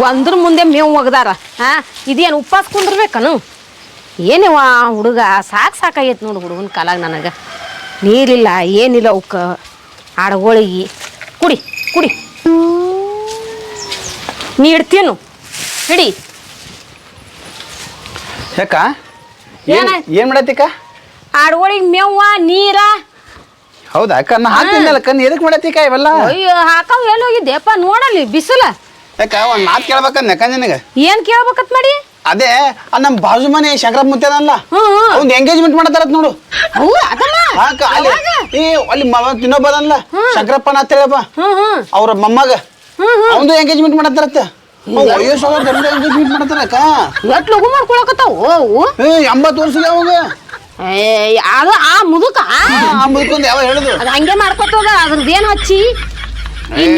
ಒಂದ್ರ ಮುಂದೆ ಮೇವು ಒಗದಾರ ಇದೇನು ಉಪವಾಸ ಕುಂದ್ರಬೇಕನು ಏನಿವ ಹುಡುಗ ಸಾಕಾಗೈತೆ ನೋಡು ಹುಡುಗನ ಕಾಲಾಗ ನನಗೆ ನೀರಿಲ್ಲ ಏನಿಲ್ಲ ಅವಕ್ಕೆ ಆಡಗೋಳಿಗೆ ಕುಡಿ ಕುಡಿ ನೀ ಇಡ್ತೀನು ಹಿಡಿ ಯಾಕ ಏನ್ ಮಾಡತ್ತಿಕ ಆಡಗೋಳಿಗೆ ಮೇವ ನೀರ ಹೌದಾ ಅಕ್ಕ ನಾ ಹಾಕ್ತಿದ್ದಲ್ಲ ಕಣ್ಣು ಎದಕ್ ಮಾಡತ್ತಿಕ ಇವೆಲ್ಲ ಅಯ್ಯೋ ಹಾಕವ್ ಎಲ್ಲಿ ಹೋಗಿದ್ದೆಪ್ಪ ನೋಡಲ್ಲಿ ಬಿಸಿಲ ಯಾಕ ಒಂದ್ ಮಾತು ಕೇಳ್ಬೇಕಂದ ಯಾಕ ನಿನಗೆ ಏನ್ ಕೇಳ್ಬೇಕತ್ ಮಾಡಿ ಅದೇ ನಮ್ಮ ಬಾಜು ಮನೆ ಶಂಕರಪ್ಪ ಮುತ್ತೇನಲ್ಲ ಅವ್ನ್ ಎಂಗೇಜ್ಮೆಂಟ್ ಮಾಡತಾರತ್ ನೋಡು ಹಾಕ ಅಲ್ಲಿ ಇನ್ನೊಬ್ಬದಲ್ಲ ಶಂಕರಪ್ಪನ ಅಂತೇಳಪ್ಪ ಅವ್ರ ಮೊಮ್ಮಗ ಅವಂದು ಎಂಗೇಜ್ಮೆಂಟ್ ಮಾಡತಾರತ್ತ ಎಂಗೇಜ್ಮೆಂಟ್ ಮಾಡತಾರಕ್ಕ ಎಟ್ ಲಗು ಮಾಡ್ಕೊಳಕತ್ತಾವು 80 ವರ್ಷದ ಅವಾಗ ಅದು ಆ ಮುದುಕ ಮುದುಕೊಂಡ್ ಯಾವ ಹೇಳುದು ಅದು ಹಂಗೆ ಮಾಡ್ಕೊತದ ಅದ್ರದ್ದೇನು ಹಚ್ಚಿ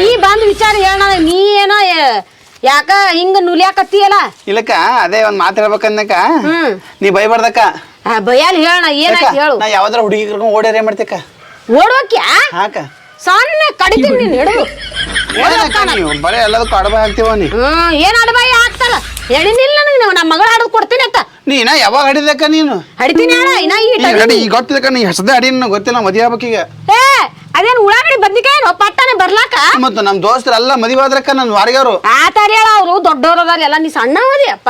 ನೀ ಬಂದ್ ವಿಚಾರ ಹೇಳ ನೀ ಏನೋ ಯಾಕ ಹಿಂಗ ನುಲಿಯಾಕತ್ತೀಯಲ್ಲ ಇಲ್ಲಕ್ಕ ಅದೇ ಒಂದ್ ಮಾತು ಹೇಳ್ಬೇಕನ್ನಕ ನೀ ಬೈಬಾರ್ದಕ್ಕ ಬಯ್ಯಾಲ ಹೇಳ ಏನ ಹೇಳು ನಾ ಯಾವ್ದಾರ ಹುಡುಗಿ ಕರ್ಕೊಂಡು ಓಡ್ಯಾರ ಮಾಡ್ತೇಕ ಓಡೋಕ್ಯಾ ಹಾಕ ಸಣ್ಣ ಕಡಿತೀನಿ ನೀನ್ ಹಿಡಿದು ಬರೀ ಎಲ್ಲದಕ್ಕೂ ಅಡಬಾಯಿ ಹಾಕ್ತೀವ ನೀ ಏನ್ ಅಡಬಾಯಿ ಆಗ್ತಲ್ಲ ಎಣಿನಿಲ್ಲ ನೀವು ನಮ್ಮ ಮಗಳ ಹಾಡದ್ ಕೊಡ್ತೀನಿ ಅಂತ ನೀನ ಯಾವಾಗ ಹಡಿದಕ್ಕ ನೀನು ಹಡಿತೀನಿ ಹೇಳ ಈಗ ಗೊತ್ತಿದಕ್ಕ ನೀ ಹಸದ ಹಡಿ ಗೊತ್ತಿಲ್ಲ ಮದುವೆ ಆಗ್ಬೇಕೀಗ ಏ ಅದೇನ್ ಉಳ್ಳಾಗಡಿ ಬದ್ನಿಕಾಯಿ ಪಟ್ಟನೆ ಬರ್ಲಾಕ ಮತ್ತ ನಮ್ ದೋಸ್ತರೆಲ್ಲ ಮದುವೆ ಆದ್ರಕ್ಕ ನನ್ ವಾರಿಗವ್ರು ಆತಾರ ಹೇಳ ಅವ್ರು ದೊಡ್ಡವ್ರ ಅದಾರ ಎಲ್ಲ ನೀ ಸಣ್ಣ ಅವದಿ ಅಪ್ಪ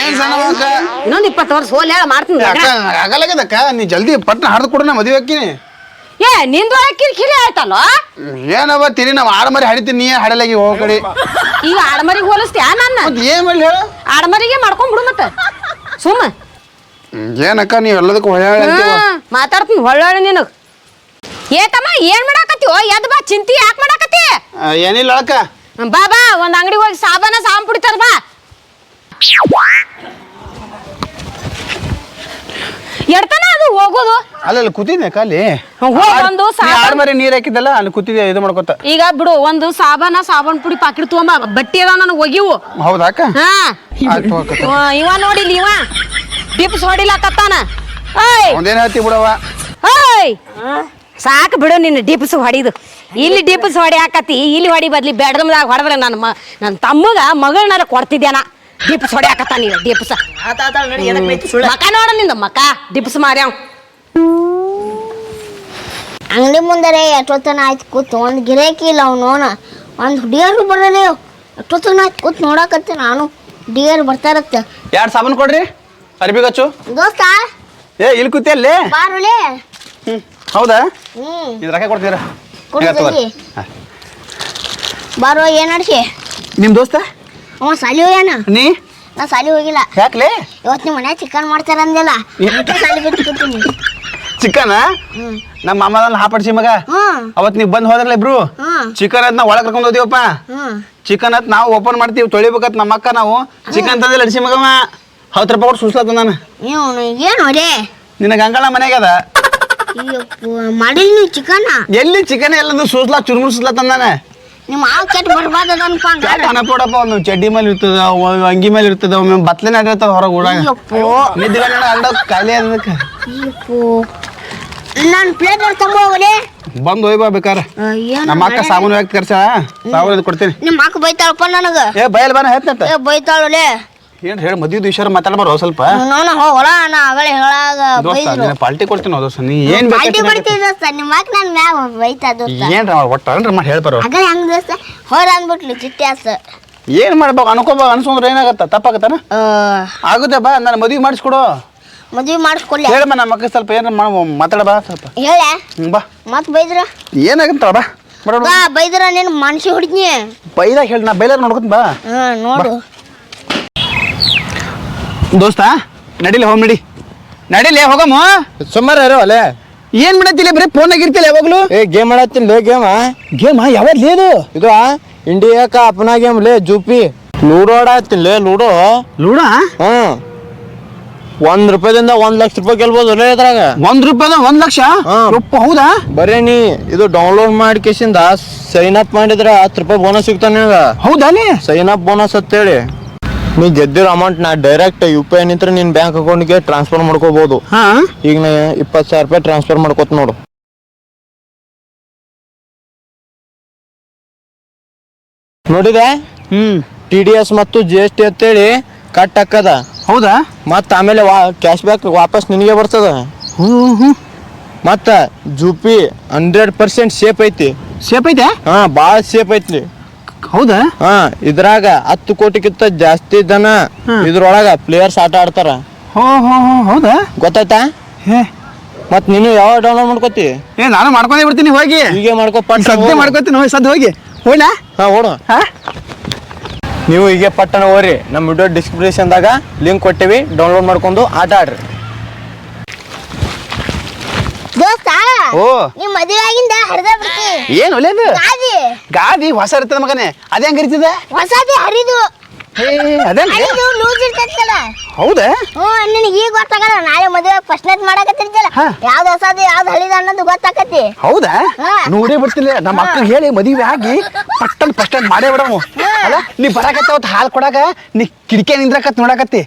ಏನ್ ಸಣ್ಣ ಇನ್ನೊಂದ್ 20 ವರ್ಷ ಹೋಲ್ ಹೇಳ ಮಾಡ್ತೀನಿ ಆಗಲಾಗದಕ್ಕ ನೀ ಜಲ್ದಿ ಪಟ್ನ ಹಡ್ದು ಕೊಡ ನಾ ಮದುವೆ ಹಾಕಿನಿ ಏ ನಿಂದು ಕಿರಿಕಿರಿ ಆಯ್ತಲ್ಲ ಏನವ ತಿರಿ ನಾವ್ ಆಡಮರಿ ಹಡಿತೀನಿ ನೀ ಹಡಲಾಗಿ ಹೋಗ ಕಡೆ ಈಗ ಆಡಮರಿಗೆ ಹೋಲಿಸ್ತೀಯ ನನ್ನ ಏನ್ ಮಾಡಿ ಹೇಳ ಆಡಮರಿಗೆ ಮಾಡ್ಕೊಂಡ್ಬಿಡು ಮತ್ತ ಸುಮ್ಮ ಏನಕ್ಕ ನೀವ್ ಎಲ್ಲದಕ್ಕೂ ಮಾತಾಡ್ತೀನಿ ಹೊಳ್ಳೊಳ್ಳೆ ನಿನಗ್ ಏತಮ್ಮ ಏನ್ ಮಾಡಾಕತ್ತೀವೋ ಎದ್ ಬಾ ಚಿಂತಿ ಯಾಕೆ ಮಾಡಾಕತ್ತಿ ಏನಿಲ್ಲ ಅಕ್ಕ ಬಾ ಬಾ ಒಂದ್ ಅಂಗಡಿ ಹೋಗಿ ಸಾಬಾನ್ ಪುಡಿತಾರ ಬಾ ಎಡ್ತಾನ ಅದು ಹೋಗೋದು ಅಲ್ಲ ಕೂತಿದ್ದೆ ಕಾಲಿ ಒಂದು ಆಡ್ಮರಿ ನೀರ್ ಹಾಕಿದ್ದಲ್ಲ ಅಲ್ಲಿ ಕೂತಿದ್ದೆ ಇದು ಮಾಡ್ಕೊತ ಈಗ ಬಿಡು ಒಂದು ಸಾಬಾನ್ ಪುಡಿ ಪಾಕಿಟ್ ತಗೊಂಬ ಬಟ್ಟಿ ಅದಾವ ನನಗೆ ಒಗಿವು ಹೌದಾಕ ಇವ ನೋಡಿಲ್ಲ ಇವ ಡಿಪ್ಸ್ ಹೊಡಿಲಾಕತ್ತಾನ ಒಂದೇನ್ ಹೇಳ್ತಿ ಬಿಡವ ಸಾಕು ಬಿಡು ನಿನ್ನ ಡಿಪ್ಸ್ ಹೊಡಿದು ಇಲ್ಲಿ ಡಿಪ್ಸ್ ಹೊಡಿ ಹಾಕತಿ ಇಲ್ಲಿ ಹೊಡಿ ಬದ್ಲಿ ಬೆಡ್ರೂಮ್ದಾಗ ಹೊಡೆದ್ರೆ ನನ್ನ ತಮ್ಮಗ ಮಗಳನ್ನಾರ ಕೊಡ್ತಿದ್ಯಾನ ಡಿಪ್ಸ್ ಹೊಡಿ ಹಾಕತ್ತ ನೀನು ಡಿಪ್ಸ್ ಮಕ ನೋಡ ನಿಂದ ಮಕ ಡಿಪ್ಸ್ ಮಾರ್ಯಾವ ಅಂಗಡಿ ಮುಂದರೆ ಎಷ್ಟೊತ್ತನ ಆಯ್ತು ಕೂತು ಒಂದು ಗಿರಾಕಿ ಇಲ್ಲ ಅವನೋನ ಒಂದು ಹುಡುಗಿಯರು ಬರಲೇ ಎಷ್ಟೊತ್ತನ ಆಯ್ತು ಕೂತು ನೋಡಕತ್ತೆ ನಾನು ಹುಡುಗಿಯರು ಬರ್ತಾರತ್ತ 2 ಸಾಬೂನ್ ಕೊಡ್ರಿ ಅರ್ಬಿ ಗಚ್ಚು ದೋಸ್ತ ಇಲ್ಲಿ ಕೂತಿ ಅಲ್ಲೇ ಬಾರುಲೇ ಹೌದಾ ಇದು ರೊಕ್ಕ ಕೊಡ್ತೀರಾ ಬಾರೋ ಏನ್ ನಡ್ಸಿ ನಿಮ್ ದೋಸ್ತ ಅವ ಸಾಲಿ ಹೋಗ್ಯಾನ ನೀ ನಾ ಸಾಲಿ ಹೋಗಿಲ್ಲ ಯಾಕ್ಲೆ ಇವತ್ತು ನಿಮ್ಮ ಮನೆ ಚಿಕನ್ ಮಾಡ್ತಾರ ಅಂದೆಲ್ಲ ಸಾಲಿ ಬಿಟ್ಟು ಕೂತೀನಿ ಚಿಕನ್ ನಮ್ಮ ಮಾಮದಲ್ಲಿ ಹಾಪಡ್ಸಿ ಮಗ ಅವತ್ ನೀವ್ ಬಂದ್ ಹೋದ್ರಲ್ಲ ಇಬ್ರು ಚಿಕನ್ ಅದ್ ನಾವ್ ಒಳಗ್ ಕರ್ಕೊಂಡ್ ಹೋದಿವಪ್ಪ ಚಿಕನ್ ಅತ್ ನಾವು ಓಪನ್ ಮಾಡ್ತೀವಿ ತೊಳಿಬೇಕತ್ ನಮ್ಮ ಅಕ್ಕ ನಾವು ಚಿಕನ್ ತಂದಿಲ್ಲ ಅಡಿಸಿ ಮಗವ 10 ರೂಪಾಯಿ ಕೊಟ್ಟು ಸುಸ್ಲಾತ ನಾನು ಏನು ಅದೇ ನಿನಗೆ ಅಂಗಳ ಮನೆಗೆ ಅದ ಮಾಡಿಲ್ ನೀವು ಚಿಕನ್ ಎಲ್ಲಿ ಚಿಕನ್ ಎಲ್ಲದು ಸೂಸ್ಲಾ ಚುರುಮುರು ಸುಸ್ಲಾ ತಂದಾನೆ ನಿಮ್ಮ ಮಾವು ಕೆಟ್ಟ ಬರ್ಬಾರ್ದು ಅನ್ಕೊಡಪ್ಪ ಒಂದು ಚಡ್ಡಿ ಮೇಲೆ ಇರ್ತದ ಅಂಗಿ ಮೇಲೆ ಇರ್ತದ ಒಮ್ಮೆ ಬತ್ಲೆನೇ ಆಗಿರ್ತಾವ ಹೊರಗೆ ಊರಾಗ ನಿದ್ದೆ ಅಂಡ ಖಾಲಿ ಅದಕ್ಕೆ ನಾನು ಪ್ಲೇಟ್ ತಗೋಲೆ ಬಂದು ಹೋಯ್ಬಾ ಬೇಕಾರ ನಮ್ಮ ಅಕ್ಕ ಸಾಬೂನು ಹಾಕಿ ಕರ್ಸ ಸಾಬೂನು ಕೊಡ್ತೀನಿ ನಿಮ್ಮ ಅಕ್ಕ ಬೈತಾಳಪ್ಪ ನನಗ ಬಯಲ್ ಬಾನ ಹೇಳ್ತ ಬೈತಾಳಲೆ ಏನ್ ಹೇಳಿ ಮದುವೆ ವಿಷಯ ಮಾತಾಡ್ಬಾರ ಸ್ವಲ್ಪ ನಾನು ಹೊಳ ನಾ ಆಗಲೇ ಹೇಳಾಗ ಬೈದ್ರು ಪಾಲ್ಟಿ ಕೊಡ್ತೀನಿ ದೋಸ್ತ ನೀ ಏನ್ ಪಾಲ್ಟಿ ಕೊಡ್ತೀನಿ ದೋಸ್ತ ನಿಮ್ಮ ಅಕ್ಕ ನನ್ನ ಮ್ಯಾಗ ಬೈತಾ ದೋಸ್ತ ಏನ್ರ ಒಟ್ಟ ಅನ್ರ ಮಾಡಿ ಹೇಳ್ಬಾರ ಆಗಲೇ ಹಂಗ ದೋಸ್ತ ಹೊರ ಅಂದ್ಬಿಟ್ಲು ಚಿಟ್ಟಾಸ ಏನ್ ಮಾಡ್ಬೇಕು ಅನ್ಕೋಬ ಅನ್ಸೋದ್ರ ಏನಾಗತ್ತ ತಪ್ಪಾಗತ್ತಾನ ಆಗುತ್ತೆ ಬಾ ನಾನು ಮದುವೆ ಮಾಡಿಸ್ಕೊಡು ಮದುವೆ ಮಾಡಿಸ್ಕೊಡ್ಲಿ ಹೇಳಮ್ಮ ನಮ್ಮ ಅಕ್ಕ ಸ್ವಲ್ಪ ಏನಾರ ಮಾತಾಡ ಬಾ ಸ್ವಲ್ಪ ಹೇಳ ಬಾ ಮತ್ ಬೈದ್ರ ಏನಾಗಂತ ಬಾ ಬಾ ಬೈದ್ರ ನೀನು ಮನ್ಸಿ ಹೊಡಿದ್ನಿ ಬೈದಾಗ ಹೇಳಿ ನಾ ಬೈಲಾಗ ನೋಡ್ಕೊತ ಬಾ ನೋಡು ದೋಸ್ತ ನಡಿಲಿ ಹೋಗ್ ನಡಿಲಿ ಹೋಗಮ್ಮ ಸುಮಾರು ಅಲೆ ಏನ್ ಮಾಡತ್ತಿಲ್ಲ ಬರೀ ಫೋನ್ ಆಗಿರ್ತಿಲ್ಲ ಯಾವಾಗ್ಲೂ ಗೇಮ್ ಮಾಡತ್ತೀನಿ ಗೇಮ್ ಯಾವಾಗ ಲೇದು ಇದು ಇಂಡಿಯಾ ಕಾ ಅಪ್ನಾ ಗೇಮ್ ಲೇ ಜೂಪಿ ಲೂಡೋ ಆಡತ್ತೀನಿ ಲೂಡೋ ಲೂಡಾ $1 1 ಲಕ್ಷ ರೂಪಾಯಿ ಗೆಲ್ಬೋದು ಲೇ ಇದ್ರಾಗ $1 1 ಲಕ್ಷ ಹೌದಾ ಬರೇ ನೀ ಇದು ಡೌನ್ಲೋಡ್ ಮಾಡಿ ಕೇಸಿಂದ ಸೈನ್ ಅಪ್ ಮಾಡಿದ್ರೆ $10 ಬೋನಸ್ ಸಿಗ್ತಾನೆ ನಿನಗ ಹೌದಾ ಸೈನ್ ಅಪ್ ಬೋನಸ್ ಅಂತೇಳಿ ನೀ ಗೆದ್ದಿರೋ ಅಮೌಂಟ್ ನಾ ಡೈರೆಕ್ಟ್ UPI ನಿಂತ್ರ ನಿನ್ ಬ್ಯಾಂಕ್ ಅಕೌಂಟ್ಗೆ ಟ್ರಾನ್ಸ್ಫರ್ ಮಾಡ್ಕೋಬಹುದು ಈಗ ನಾ 20,000 ರೂಪಾಯಿ ಟ್ರಾನ್ಸ್ಫರ್ ಮಾಡ್ಕೋತ ನೋಡು ನೋಡಿದೆ TDS ಮತ್ತು GST ಅಂತೇಳಿ ಕಟ್ ಹಾಕದ. ಹೌದಾ? ಮತ್ತು ಆಮೇಲೆ ಕ್ಯಾಶ್ ಬ್ಯಾಕ್ ವಾಪಸ್ ನಿನಗೆ ಬರ್ತದ. ಮತ್ತು ಜುಪಿ 100% ಸೇಫ್ ಐತಿ. ಸೇಫ್ ಐತೆ? ಹಾಂ, ಭಾಳ ಸೇಫ್ ಐತಿ. ಹೌದಾ? ಹಾಂ, ಇದ್ರಾಗ 10 ಕೋಟಿಗಿಂತ ಜಾಸ್ತಿ ಜನ ಇದ್ರೊಳಗ ಪ್ಲೇಯರ್ಸ್ ಆಟ ಆಡ್ತಾರ. ಹೌದಾ? ಗೊತ್ತಾಯ್ತಾ? ಮತ್ತು ನೀನು ಯಾವಾಗ ಡೌನ್ಲೋಡ್ ಮಾಡ್ಕೋತಿ? ನಾನು ಮಾಡ್ಕೊಂಡೇ ಬಿಡ್ತೀನಿ ಹೋಗಿ. ಹೀಗೆ ಮಾಡ್ಕೋ, ಸದ್ಯ ಮಾಡ್ಕೋತೀನಿ ಹೋಗಿ, ಸದ್ ಹೋಗಿ ಹೋಗ್ಲಾ? ಹಾಂ, ಓಡು. ನೀವು ಹೀಗೆ ಪಟ್ಟಣ ಹೋಗ್ರಿ. ನಮ್ಮ ವಿಡಿಯೋ ಡಿಸ್ಕ್ರಿಪ್ಷನ್ದಾಗ ಲಿಂಕ್ ಕೊಟ್ಟಿವಿ, ಡೌನ್ಲೋಡ್ ಮಾಡ್ಕೊಂಡು ಆಟ ಆಡ್ರಿ. ದೋಸ್ತ ಓ, ನಿಮ್ ಮದುವೆ ಆಗಿಂದ ಹರಿದ ಬಿಡ್ತಿ. ಏನು ಒಳ್ಳೇದು ಗಾದಿ ಗಾದಿ ಹೊಸ ಇರ್ತದ ಮಗನೇ. ಅದೇ ಹೆಂಗ್ ಕರಿತದ? ಹೊಸದಿ ಹರಿದು ಅದೇ ಹರಿದು ಲೂಸ್ ಇರ್ತೈತಲ್ಲ. ಹೌದಾ? ನಿನಗೆ ಈಗ ಗೊತ್ತಾಗಲ್ಲ. ನಾಳೆ ಮದುವೆ ಫಸ್ಟ್ ನೈಟ್ ಮಾಡಕತ್ತಿರ್ತಿಲ್ಲ, ಯಾವ್ದು ಹೊಸದಿ ಯಾವ್ದು ಹಳಿದ ಅನ್ನೋದು ಗೊತ್ತಾಕತಿ. ಹೌದಾ? ನೋಡೇ ಬಿಡ್ತಿಲ್ಲ. ನಮ್ಮ ಅಕ್ಕ ಹೇಳಿ ಮದುವೆ ಆಗಿ ಪಟ್ಟನ್ ಫಸ್ಟ್ ಟೈಮ್ ಮಾಡೇ ಬಿಡವು ಅಲ್ಲ. ನೀ ಬರಾಕತ್ತ ಅವತ್ತು ಹಾಲು ಕೊಡಾಕ ನೀ ಕಿಟಕಿ ನಿಂದ್ರಕತ್ ನೋಡಾಕತ್ತಿ.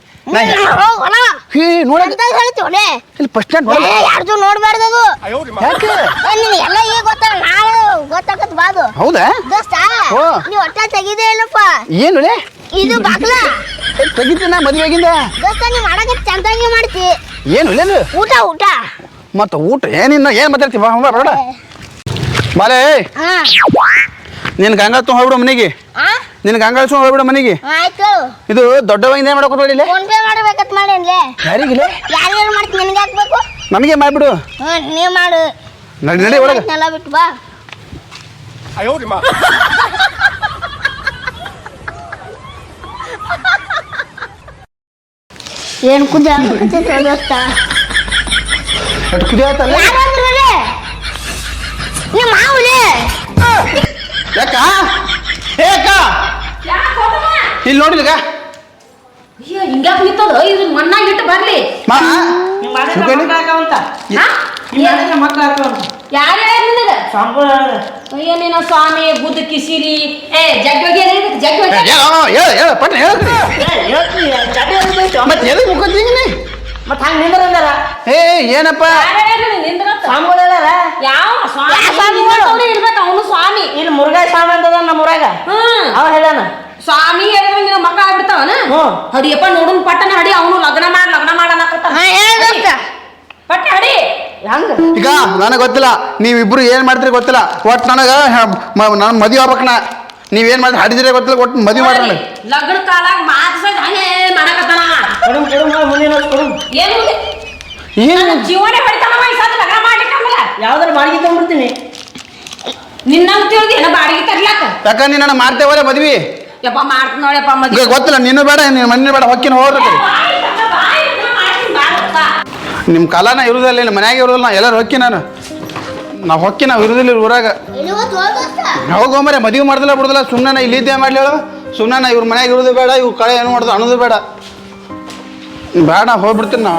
ಇಲ್ಲಿ ಫಸ್ಟ್ ಟೈಮ್ ಯಾರ್ದು ನೋಡ್ಬಾರ್ದು ಅದು. ಎಲ್ಲ ಈಗ ಗೊತ್ತಾಗ ನಾಳೆ ಗೊತ್ತಾಕತ್ ಬಾದು. ಹೌದಾ? ದೋಸ್ತ ನೀವ್ ಒಟ್ಟ ತೆಗಿದೇ ಇಲ್ಲಪ್ಪ. ಏನು ಇದು ಬಾಗ್ಲ ತೆಗಿತೀನ ಮದುವೆ ಆಗಿಂದ. ದೋಸ್ತ ನೀವ್ ಮಾಡಕ ಚಂದಾಗಿ ಮಾಡ್ತಿ. ಏನು ಒಳ್ಳೇದು ಊಟ ಊಟ ಮತ್ತ ಊಟ ಏನಿನ್ನ ಏನ್ ಮಾತಾಡ್ತಿ? ಬರೋಡ ಬಾಲೆ. ನಿನ್ ಗಂಗಾಳ ತೊಗೊಂಡ್ ಹೋಗ್ಬಿಡು ಮನೆಗೆ. ನಿನ್ ಗಂಗಾಳ ತೊಗೊಂಡ್ ಹೋಗ್ಬಿಡು ಮನೆಗೆ. ಆಯ್ತು. ಇದು ದೊಡ್ಡವಾಗಿಂದ ಏನ್ ಮಾಡಕ್ ಇಲ್ಲಿ? ಫೋನ್ ಪೇ ಮಾಡ್ಬೇಕತ್ ಮಾಡೇನ್ಲೆ. ಯಾರಿಗಿಲ್ಲ? ಯಾರ್ಯಾರು ಮಾಡ್ತಿ? ನಿನ್ಗೆ ಹಾಕ್ಬೇಕು. ನನಗೆ ಮಾಡ್ಬಿಡು. ನೀವ್ ಮಾಡು. ನಡಿ ಒಳಗ. ನೆಲ ಬಿಟ್ಟು ಬಾ. ಏನ್ ಕುದ ದೋಸ್ತ? ಕುದಿಯತ್ತಲ್ಲ ನಿಮ್ಮ ಮಾವುಲೆ. ಯಾಕ? ಏಕ ಇಲ್ಲಿ ನೋಡಿಲ್ಗ ಹಿಂಗ್ಯಾಕ್ ನಿಂತದ? ಇದು ಮಣ್ಣಾಗ ಇಟ್ಟು ಬರ್ಲಿ. ಯಾರು ಹೇಳ್ಯಾರ ನಿನಗ? ಏನೇನೋ ಸ್ವಾಮಿ ಬುದ್ಧ ಕಿಸಿರಿ ಜಗ್ಗಿ ಪಟ್ಟ ಮತ್ತೆ ಎದಕ್ ಮುಖಂತೀನಿ? ಮತ್ ಹಂಗ ನಿಂದ್ರಂದಾರ. ಏ ಏನಪ್ಪ ಯಾವ ಸ್ವಾಮಿ ಇರ್ಬೇಕು? ಅವನು ಸ್ವಾಮಿ. ಇಲ್ಲಿ ಮುರುಘಾ ಸ್ವಾಮಿ ಅಂತದ ನಮ್ಮ ಊರಾಗ. ಅವ ಹೇಳಾನ ಸ್ವಾಮಿ ಹೇಳಿದ್ರೆ ನಿನ್ನ ಮಕ್ಕ ಆಗ್ಬಿಡ್ತಾವನ. ಹಡಿಯಪ್ಪ ನೋಡುನ್ ಪಟ್ಟನ ಹಡಿ. ಅವನು ಲಗ್ನ ಮಾಡನಕತ್ತ. ಪಟ್ಟ ಹಡಿ. ಈಗ ನನಗೆ ಗೊತ್ತಿಲ್ಲ ನೀವಿಬ್ರು ಏನ್ ಮಾಡ್ತೀರಿ ಗೊತ್ತಿಲ್ಲ. ಒಟ್ಟು ನನಗ ನಾನು ಮದುವೆ ಆಗ್ಬೇಕಣ್ಣ. ನೀವೇನ್ ಮಾಡ್ರಿ ಹಡಿದ್ರೆ ಗೊತ್ತಿಲ್ಲ. ಒಟ್ಟು ಮದುವೆ ಮಾಡ್ರಿ. ಲಗ್ನ ಕಾಲಾಗ ಮಾತ್ಸದ್ ಹಂಗೆ ಮಾಡಕತ್ತಾನ. ಏನು ಜೀವನೇ ಹೊಡಿತಾನವ. ಈ ಸಲ ಲಗ್ನ ಮಾಡ್ಲಿಕ್ಕಂದ್ರ ಯಾವ್ದಾರ ಬಾಡಿಗೆ ತಗೊಂಡ್ಬಿಡ್ತೀನಿ. ನಿನ್ನಂಗ್ ತಿಳಿದಿ ಏನ ಬಾಡಿಗೆ ತರ್ಲಾಕ? ಯಾಕ ನೀ ನನ್ನ ಮಾಡ್ತೇವಲ್ಲ ಮದ್ವಿ? ಯಪ್ಪ ಮಾಡ್ತ ನೋಡಪ್ಪ ಮದ್ವಿ. ಗೊತ್ತಿಲ್ಲ ನೀನು ಬೇಡ, ನಿನ್ನ ಮನೆ ಬೇಡ, ಹೊಕ್ಕಿನ ಹೋಗ್ರಿ. ನಿಮ್ಮ ಕಾಲನ ಇರುದಿಲ್ಲ, ಇಲ್ಲ ಮನ್ಯಾಗ ಇರುದಿಲ್ಲ. ನಾ ಎಲ್ಲರೂ ಹೊಕ್ಕಿ ನಾವು ಹೊಕ್ಕಿ ನಾವು ಇರುದಿಲ್ಲ ಊರಾಗ. ಹೋಗೋಮರೆ ಮದುವೆ ಮಾಡ್ದಿಲ್ಲ ಬಿಡುದಿಲ್ಲ. ಸುಮ್ಮನೆ ಇಲ್ಲಿ ಇದ್ದೇ ಮಾಡ್ಲಿ ಹೇಳು. ಸುಮ್ಮನೆ ಇವ್ರ ಮನ್ಯಾಗ ಇರೋದು ಬೇಡ, ಇವ್ರ ಕಳೆ ಏನು ಮಾಡೋದು ಅನ್ನೋದು ಬೇಡ. ಬೇಡ ಹೋಗ್ಬಿಡ್ತೀನಿ ನಾ.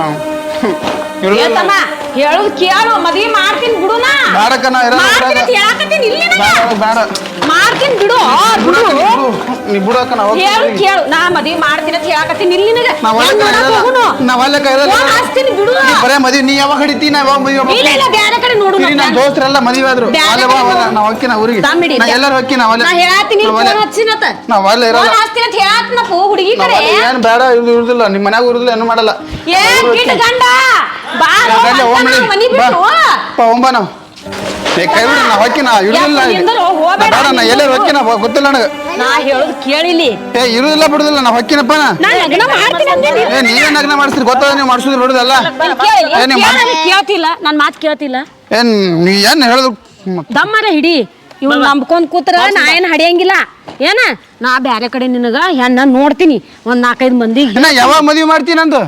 ಹೇಳುದು ಕೇಳು. ಮದ್ವಿ ಮಾಡ್ತೀನಿ ಬಿಡುನಾ. ಬೇಡಕ್ಕ ನಾ ಬೇಡ ಮಾಡ್ತೀನಿ ಬಿಡು. ನೀ ಬಿಡಕ್ಕ ನಾವು ಕೇಳು. ನಾ ಮದ್ವಿ ಮಾಡ್ತೀನಿ ಅಂತ ಹೇಳಕತ್ತೀನಿ. ಇಲ್ಲಿ ಬರೇ ಮದ್ವಿ ನೀ ಯಾವಾಗ ಹಿಡಿತಿ? ನಾ ಯಾವಾಗ ಮದ್ವಿ? ಇಲ್ಲ ಬೇರೆ ಕಡೆ ನೋಡು. ನಮ್ಮ ದೋಸ್ತರೆಲ್ಲ ಮದ್ವೆ ಆದ್ರು. ನಾವು ಹೊಕ್ಕಿನ ಊರಿಗೆ ಎಲ್ಲರೂ ಹೊಕ್ಕಿ ಹುಡುಗಿ ಕಡೆ ಏನ್ ಬೇಡ ಇರುದಿಲ್ಲ. ನಿಮ್ಮ ಮನ್ಯಾಗ ಇರುದಿಲ್ಲ, ಏನು ಮಾಡಲ್ಲ. ಗಂಡ ಹೋಂಬ ನಾವು ಕೈ ಬಿಡ. ನಾ ಹೊಕ್ಕಿ ನಾ ಇರುದಿಲ್ಲ. ಬೇಡ ನಾ ಎಲ್ಲರೂ ಹೊಕ್ಕಿನ ಗೊತ್ತಿಲ್ಲ ನನಗೆ. ನಾ ಹೇಳುದು ಕೇಳಿಲಿ. ಇರುದಿಲ್ಲ ಬಿಡುದಿಲ್ಲ. ನಾ ಹೊಕ್ಕಿನಪ್ಪ. ನೀವೇನ್ ನಗ್ನ ಮಾಡಿಸ್ತೀರಿ ಗೊತ್ತದ? ನೀವು ಮಾಡಿಸಿದ್ರು ಬಿಡುದಲ್ಲ. ಕೇಳ್ತಿಲ್ಲ ನನ್ ಮಾತು ಕೇಳ್ತಿಲ್ಲ. ಏನ್ ನೀ ಏನ್ ಹೇಳುದು? ದಮ್ಮರ ಹಿಡಿ. ಇವ್ ನಂಬ್ಕೊಂಡ್ ಕೂತ್ರ ನಾ ಏನ್ ಹಡಿಯಂಗಿಲ್ಲ. ಏನ ನಾ ಬ್ಯಾರೆ ಕಡೆ ನಿನಗ ಹೆಣ್ಣ ನೋಡ್ತೀನಿ. ಒಂದ್ 4-5 ಮಂದಿ. ಯಾವಾಗ ಮದ್ವಿ ಮಾಡ್ತೀನಿ ಅಂದು?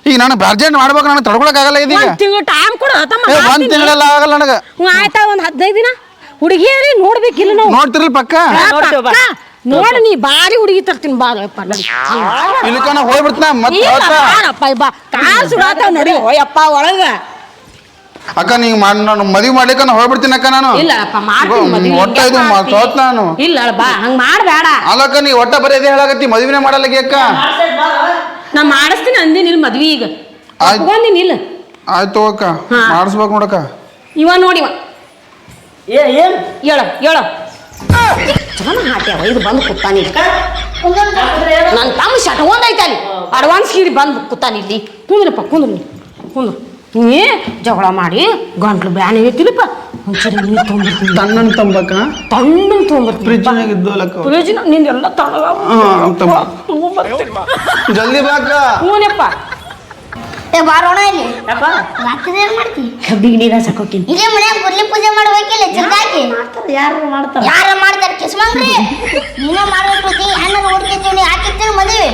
ಈಗ ನಾನು ಅರ್ಜೆಂಟ್ ಮಾಡ್ಬೇಕು. ನನಗೆ ತಡ್ಕೊಳಕ್ ಆಗಲ್ಲ. ಇದೀಗ ತಿಂಗಳು ಟೈಮ್ ಕೊಡು. 1 ತಿಂಗಳೆಲ್ಲ ಆಗಲ್ಲ ನನಗ. ಆಯ್ತಾ ಒಂದ್ 15 ದಿನ ಹುಡುಗಿಯರಿ ನೋಡ್ಬೇಕಿಲ್ಲ ನಾವು. ನೋಡ್ತಿರಲ್ ಪಕ್ಕ ನೋಡಿ. ನೀ ಬಾರಿ ಹುಡುಗಿ ತರ್ತೀನಿ ಬಾರಪ್ಪ. ಇಲ್ಲಿಕನ ಹೋಗ್ಬಿಡ್ತಾನ ಮತ್ತೆ ಕಾಲ್ ಸುಡಾತಾವ ನೋಡಿ. ಯಪ್ಪ ಒಳಗ ಅಕ್ಕ ನೀ ನಾನು ಮದ್ವಿ ಮಾಡ್ಲಿಕ್ಕ ನಾ ಹೋಗ್ಬಿಡ್ತೀನಿ ಅಕ್ಕ. ನಾನು ಒಟ್ಟ ಇದು ಸೋತ್ ನಾನು. ಇಲ್ಲ ಬಾ ಹಂಗ ಮಾಡ್ಬೇಡ. ಅಲ್ಲಕ್ಕ ನೀ ಒಟ್ಟ ಬರೀ ಇದೇ ಹೇಳಾಕತ್ತಿ. ಮದ್ವಿನೇ ಮಾಡಲ್ಲ ಅಕ್ಕ. ನಾ ಮಾಡಿಸ್ತೀನಿ ಅಂದಿನ ಇಲ್ಲ ಮದ್ವಿ. ಈಗ ಇಲ್ಲ ಆಯ್ತು ಅಕ್ಕ, ಮಾಡಿಸ್ಬೇಕು ನೋಡಕ್ಕ. ಇವ ನೋಡಿ ಏನ್ ಹೇಳ ಚಲೋ ಹಾಟ್ಯಾವ. ಇದು ಬಂದು ಕೂತಾನ. ನನ್ನ ತಮ್ಮ ಶಟ್ಕೊಂಡೈತೆ ಅಲ್ಲಿ ಅಡ್ವಾನ್ಸ್ ಹೀರಿ ಬಂದು ಕೂತಾನ ಇಲ್ಲಿ ಕುಂದ್ರಪ್ಪ ಕುಂದ್ರು ನೀ ಜಗಳ ಮಾಡಿ ಗಂಟ್ಲು ಬ್ಯಾನ್ ಐತಿಲ್ಲಪ್ಪ ಒಂದ್ಸರಿ ನೀರು ತೊಗೊಂಡ್ಬರ್ತೀನಿ ತಣ್ಣನ್ ತಂಬಕ ತಣ್ಣಗೆ ತೊಗೊಂಡ್ಬರ್ತೀನಿ ಫ್ರಿಜ್ನಾಗ ಇದ್ದೋಲಕ್ಕ ಫ್ರಿಜ್ನ ನಿಂದೆಲ್ಲ ತಣ್ಣಗ ಜಲ್ದಿ ಬಾಕ ಹೂನಪ್ಪ ಏ ಬಾರೋಣ ಇಲ್ಲಿ ಯಪ್ಪ ರಾತ್ರಿ ಏನ್ ಮಾಡ್ತಿ ಕಬ್ಬಿಗೆ ನೀರ ಸಾಕೋತೀನಿ ಇಲ್ಲೇ ಮನ್ಯಾಗ ಗುರ್ಲಿ ಪೂಜೆ ಮಾಡ್ಬೇಕಿಲ್ಲ ಚಿರ್ಕಾಕಿ ಯಾರು ಮಾಡ್ತಾರ ಯಾರ ಮಾಡ್ತಾರ ಕಿಸ್ಮಂಗ್ರಿ ನೀನೇ ಮಾಡ್ಬಿಟ್ಟು ಹೆಣ್ಣದ ಹುಡ್ಕಿದ್ದೀನಿ ಹಾಕಿರ್ತೀನಿ ಮದುವೆ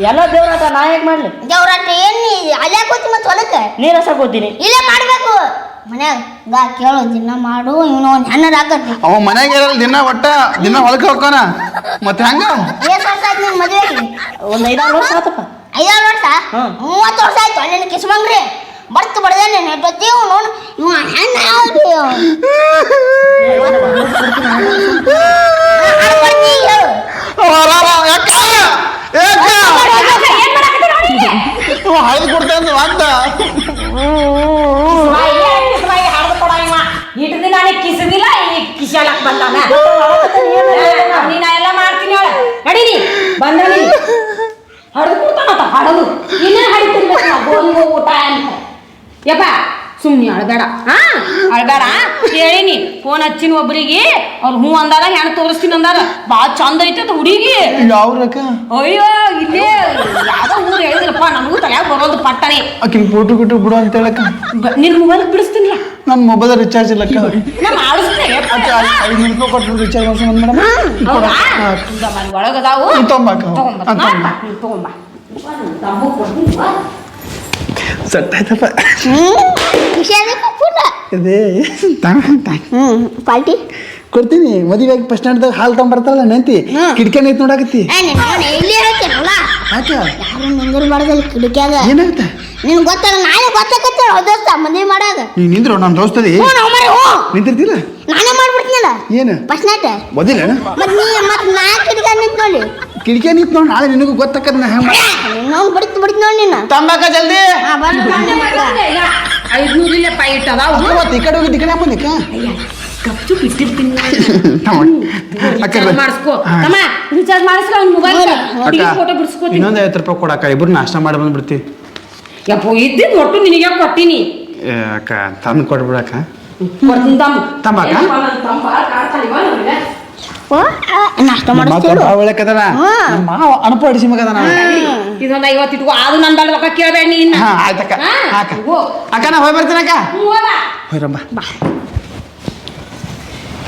ಎಲ್ಲ ದೇವ್ರಾಟ ನಾ ಹೇಗ್ ಮಾಡ್ಲಿ ದೇವ್ರಾಟ ಏನ್ ಅಲ್ಲೇ ಕೂತಿ ಮತ್ತೆ ಹೊಲಕ್ಕೆ ನೀರ್ ಹಸಕೋತೀನಿ ಇಲ್ಲೇ ಮಾಡ್ಬೇಕು ಮನ್ಯಾಗ ಗಾ ಕೇಳು ದಿನ ಮಾಡು ಇವನು ಒಂದ್ ಹೆಣ್ಣದ ಹಾಕತ್ತಿ ಅವ ಮನ್ಯಾಗ ಇರಲ್ಲ ದಿನ ಹೊಲಕ್ಕೆ ಹೋಗ್ತಾನ ಮತ್ತೆ ಹಂಗ ಏನ್ ವರ್ಷ ಆಯ್ತು ನಿನ್ ಮದುವೆಗೆ ಒಂದ್ 5-6 ವರ್ಷ ಆತಪ್ಪ 5 ವರ್ಷ 30 ವರ್ಷ ಆಯ್ತು ಅಲ್ಲಿ ಕಿಸ್ಮಂಗ್ರಿ ಬರ್ತು ಬಡ್ದೇನೆ ನೆಟ್ಟೊತ್ತಿ ಇವನು ಇವ ಹೆಣ್ಣ ಯಾವ್ದು ಹಳದ್ ಕೊಡ್ತೇನೆ ಅಂತ ಇಟ್ಟು ದಿನ ಕಿಸದಿಲ್ಲ ಈ ಕಿಶಾಲಕ್ ಬಂದಾನ ನೀನ ಎಲ್ಲ ಮಾಡ್ತೀನಿ ಅವಳ ನಡೀನಿ ಬಂದ ಹಡದು ಕೊಡ್ತಾನತ್ತ ಹಡದು ಇನ್ನೇ ಹಡಿತಿರ್ಬೇಕು ಗೋಂಗು ಊಟ ಅಂತ ಯಪ್ಪ ಸುಮ್ಮನೆ ಅಳ್ಬೇಡ ಅಳ್ಬೇಡ ಹೇಳಿನಿ ಫೋನ್ ಹಚ್ಚಿನ ಒಬ್ರಿಗೆ ಅವ್ರು ಹ್ಞೂ ಅಂದಾಗ ಹೆಣ್ಣು ತೋರಿಸ್ತೀನಿ ಅಂದಾಗ ಭಾಳ ಚಂದ ಐತೆ ಹುಡುಗಿ ಯಾವ್ರಕ್ಕ ಅಯ್ಯೋ ಇಲ್ಲೇ ಯಾವ್ದೋ ಊರು ಹೇಳಿದ್ರಪ್ಪ ನನಗೂ ತಲೆಯಾಗ ಬರೋದು ಪಟ್ಟನೆ ಆಕಿನ ಫೋಟೋ ಗಿಟ್ಟು ಬಿಡು ಅಂತ ಹೇಳಕ್ಕ ನಿನ್ ಮೊಬೈಲ್ ಬಿಡಿಸ್ತೀನಿ ನನ್ನ ಮೊಬೈಲ್ ರಿಚಾರ್ಜ್ ಇಲ್ಲಕ್ಕ ನಾ ಮಾಡಿಸ್ತೇನೆ 500 ರೂಪಾಯಿ ಕೊಟ್ಟು ರಿಚಾರ್ಜ್ ಮಾಡ್ಸೋಣ ಮೇಡಮ್ ಒಳಗದಾವು ತೊಂಬಾಕ ತಗೊಂಬ ಸೆಟ್ ಆಯ್ತಪ್ಪ ಅದೇ ಪಾರ್ಟಿ ಕೊಡ್ತೀನಿ ಮದುವೆಗೆ ಫಸ್ಟ್ ಸ್ಟ್ಯಾಂಡ್ದಾಗ ಹಾಲು ತೊಗೊಂಬರ್ತಾರಲ್ಲ ನೆಂತಿ ಕಿಟಕಿನ ಐತ್ ನೋಡಾಕತ್ತಿ ಇಲ್ಲಿ ಹೇಳ್ತೇನಲ್ಲ ಯಾಕ ಯಾರು ನಿಂದಿರ್ಬಾರ್ದಲ್ಲಿ ಕಿಡಿಕ್ಯಾಗ ಏನಾಗುತ್ತೆ ನಿನ್ ಗೊತ್ತಲ್ಲ ನಾಳೆ ಗೊತ್ತಾಕತ್ತೆ ದೋಸ್ತ ಮದ್ವೆ ಮಾಡಾಗ ನೀ ನಿಂದ್ರು ನನ್ನ ದೋಸ್ತದಿ ನಿಂತಿರ್ತಿಲ್ಲ ನಾನೇ ಮಾಡ್ಬಿಡ್ತೀನಲ್ಲ ಏನು ಫಸ್ಟ್ ನೈಟ್ ಓದಿಲ್ಲ ಮತ್ ನೀ ಮತ್ ನಾ ಕಿಡಿಕ್ಯಾಗ ನಿಂತ್ ನೋಡಿ ಕಿಟಕಿ ನಿಂತು ನೋಡಿ ನಾಳೆ ನಿನಗೂ ಗೊತ್ತಾಕದ ನಾ ಹೆಂಗ್ ನಾವು ಬಿಡ್ತು ನೋಡಿ ನೀನು ತಂಬಾಕ ಜಲ್ದಿ $500 ಇಲ್ಲಪ್ಪ ಇಟ್ಟದಾವು ಮತ್ತೆ ಈ ಕಡೆ ಹೋಗಿ ಈ ಕಡೆ ಬಂದಿಕ್ಕ ಕಚ್ಚು ಬಿಟ್ಟಿರ್ತೀನಿ ಅಕ್ಕ ಮಾಡಿಸ್ಕೋ ತಮ್ಮ ರಿಚಾರ್ಜ್ ಮಾಡಿಸ್ಕೊ ಅವ್ನ ಮೊಬೈಲ್ ಫೋಟೋ ಬಿಡಿಸ್ಕೋತೀನಿ ಇನ್ನೊಂದು 50 ರೂಪಾಯಿ ಕೊಡಕ್ಕ ಇಬ್ರು ನಾಷ್ಟ ಮಾಡಿ ಬಂದ್ಬಿಡ್ತೀವಿ ಯಪ್ಪ ಇದ್ದಿದ್ದು ಒಟ್ಟು ನಿನಗೆ ಕೊಟ್ಟಿನಿ ಅಕ್ಕ ತಂದು ಕೊಟ್ಬಿಡಕ್ಕ ಕೊಡ್ತೀನಿ ತಂಬಾಕ ನಾಷ್ಟ ಮಾಡಿಸ್ತೀರು ಒಳ್ಳೆಕದನ ಮಾವ ಅನುಪಡಿಸಿ ಮಗದನ ಇದೊಂದು 50 ಇಟ್ಕೋ ಅದು ನನ್ನ ಬಳಿ ರೊಕ್ಕ ಕೇಳಬೇಡ ನೀ ಇನ್ನ ಹಾ ಆಯ್ತಕ್ಕ ಅಕ್ಕ ಅಕ್ಕ ನಾ ಹೋಗಿ ಬರ್ತೀನಿ ಅಕ್ಕ ಹೋಯ್ರಮ್ಮ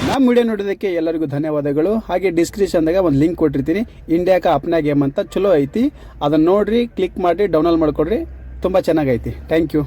ನಮ್ಮ ವಿಡಿಯೋ ನೋಡೋದಕ್ಕೆ ಎಲ್ಲರಿಗೂ ಧನ್ಯವಾದಗಳು. ಹಾಗೆ ಡಿಸ್ಕ್ರಿಪ್ಷನ್ದಾಗ ಒಂದು ಲಿಂಕ್ ಕೊಟ್ಟಿರ್ತೀನಿ, ಇಂಡಿಯಾಕ ಅಪ್ನಾ ಗೇಮ್ ಅಂತ ಚಲೋ ಐತಿ. ಅದನ್ನು ನೋಡ್ರಿ, ಕ್ಲಿಕ್ ಮಾಡಿ ಡೌನ್ಲೋಡ್ ಮಾಡ್ಕೊಡ್ರಿ, ತುಂಬ ಚೆನ್ನಾಗೈತಿ. Thank you.